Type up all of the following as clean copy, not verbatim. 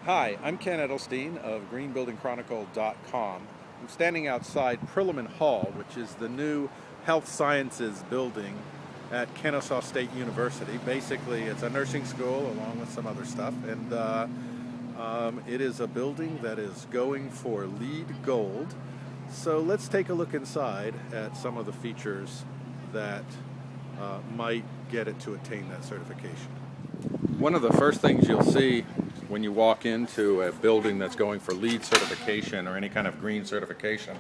Hi, I'm Ken Edelstein of greenbuildingchronicle.com. I'm standing outside Prillaman Hall, which is the new health sciences building at Kennesaw State University. Basically, it's a nursing school along with some other stuff, and it is a building that is going for LEED Gold. So let's take a look inside at some of the features that might get it to attain that certification. One of the first things you'll see when you walk into a building that's going for LEED certification or any kind of green certification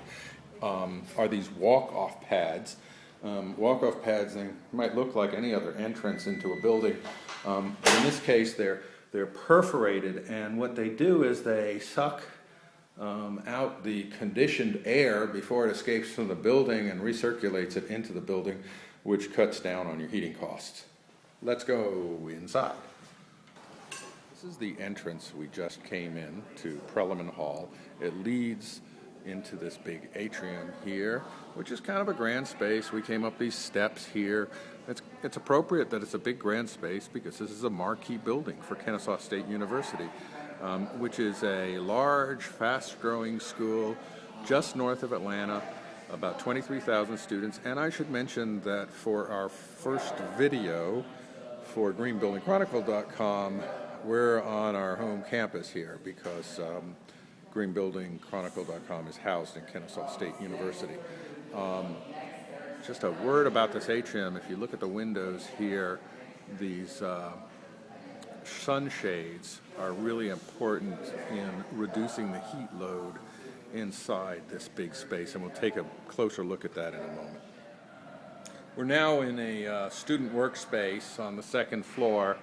are these walk-off pads. Walk-off pads, they might look like any other entrance into a building. But in this case, they're perforated, and what they do is they suck out the conditioned air before it escapes from the building and recirculates it into the building, which cuts down on your heating costs. Let's go inside. This is the entrance we just came in to Prillaman Hall. It leads into this big atrium here, which is kind of a grand space. We came up these steps here. It's appropriate that it's a big grand space because this is a marquee building for Kennesaw State University, which is a large, fast-growing school just north of Atlanta, about 23,000 students. And I should mention that for our first video for greenbuildingchronicle.com, we're on our home campus here because greenbuildingchronicle.com is housed in Kennesaw State University. Just a word about this atrium. If you look at the windows here, these sunshades are really important in reducing the heat load inside this big space, and we'll take a closer look at that in a moment. We're now in a student workspace on the second floor,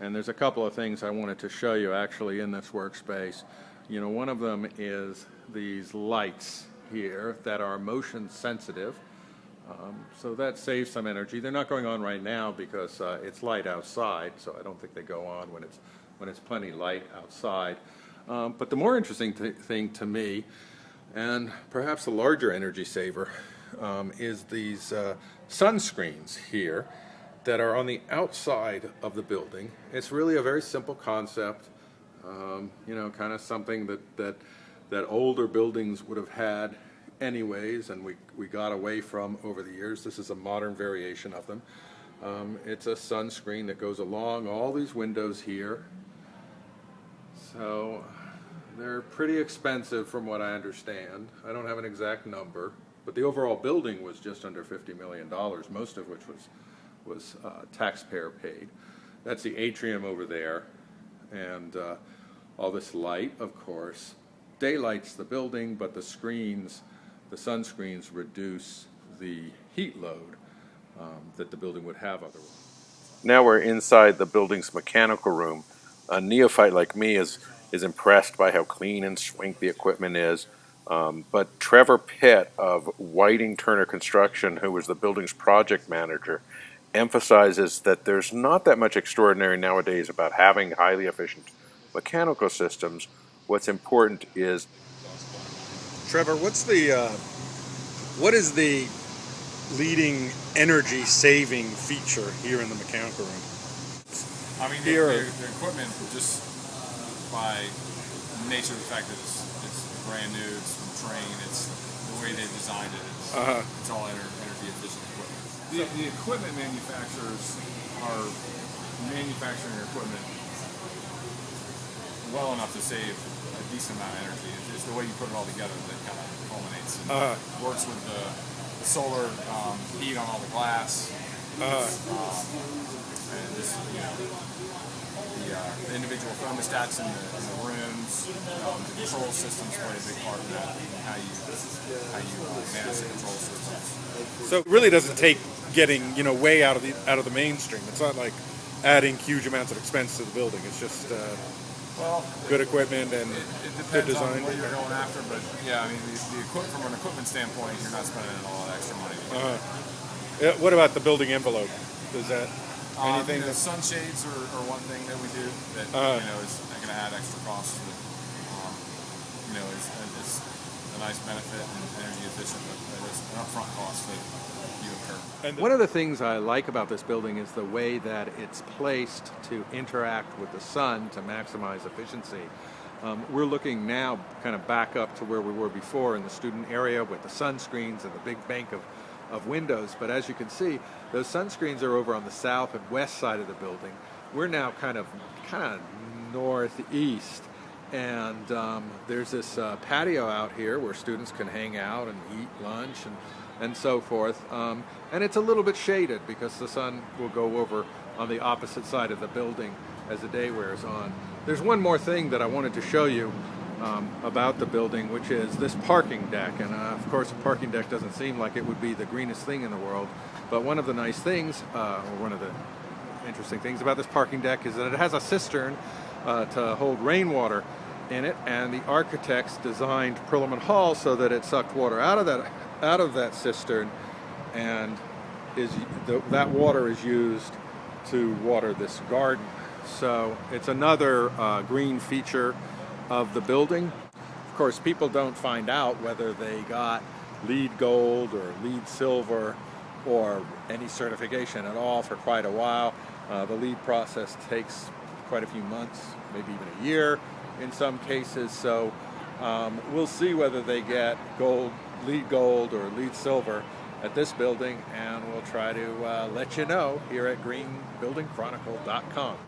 and there's a couple of things I wanted to show you actually in this workspace. You know, one of them is these lights here that are motion sensitive, so that saves some energy. They're not going on right now because it's light outside, so I don't think they go on when it's plenty light outside. But the more interesting thing to me, and perhaps the larger energy saver, is these sunscreens here that are on the outside of the building. It's really a very simple concept, kind of something that older buildings would have had anyways, and we got away from over the years. This is a modern variation of them. It's a sunscreen that goes along all these windows here. So they're pretty expensive from what I understand. I don't have an exact number, but the overall building was just under $50 million, most of which was taxpayer paid. That's the atrium over there, and all this light, of course, daylights the building, but the sunscreens reduce the heat load that the building would have otherwise. Now we're inside the building's mechanical room. A neophyte like me is impressed by how clean and swank the equipment is. But Trevor Pitt of Whiting Turner Construction, who was the building's project manager, emphasizes that there's not that much extraordinary nowadays about having highly efficient mechanical systems. What's important is... Trevor, what is the leading energy saving feature here in the mechanical room? I mean, the equipment, just by nature of the fact that it's brand new, it's from Train, it's the way they designed it, it's all energy efficient equipment. The equipment manufacturers are manufacturing equipment well enough to save a decent amount of energy. It's the way you put it all together that kind of culminates and works with the solar heat on all the glass. And just, the individual thermostats in the rooms, the control systems play a big part of that, and how you manage the control systems. So it really doesn't take getting way out of the mainstream. It's not like adding huge amounts of expense to the building. It's just good equipment and good design. It depends on what you're going after, but yeah, I mean, from an equipment standpoint, you're not spending a lot of extra money. What about the building envelope? Does that anything? The sunshades are one thing that we do that is going to add extra costs. But, is a nice benefit and energy efficient, but it's an upfront cost that you incur. One of the things I like about this building is the way that it's placed to interact with the sun to maximize efficiency. We're looking now kind of back up to where we were before in the student area with the sunscreens and the big bank of windows. But as you can see, those sunscreens are over on the south and west side of the building. We're now kind of northeast. And there's this patio out here where students can hang out and eat lunch and so forth. And it's a little bit shaded because the sun will go over on the opposite side of the building as the day wears on. There's one more thing that I wanted to show you about the building, which is this parking deck. And of course, a parking deck doesn't seem like it would be the greenest thing in the world. But one of the nice things, or one of the interesting things about this parking deck is that it has a cistern to hold rainwater in it, and the architects designed Prillaman Hall so that it sucked water out of that cistern, and that water is used to water this garden. So it's another green feature of the building. Of course, people don't find out whether they got LEED Gold or LEED Silver or any certification at all for quite a while. The LEED process takes quite a few months, maybe even a year in some cases. So we'll see whether they get LEED Gold or LEED Silver at this building, and we'll try to let you know here at greenbuildingchronicle.com.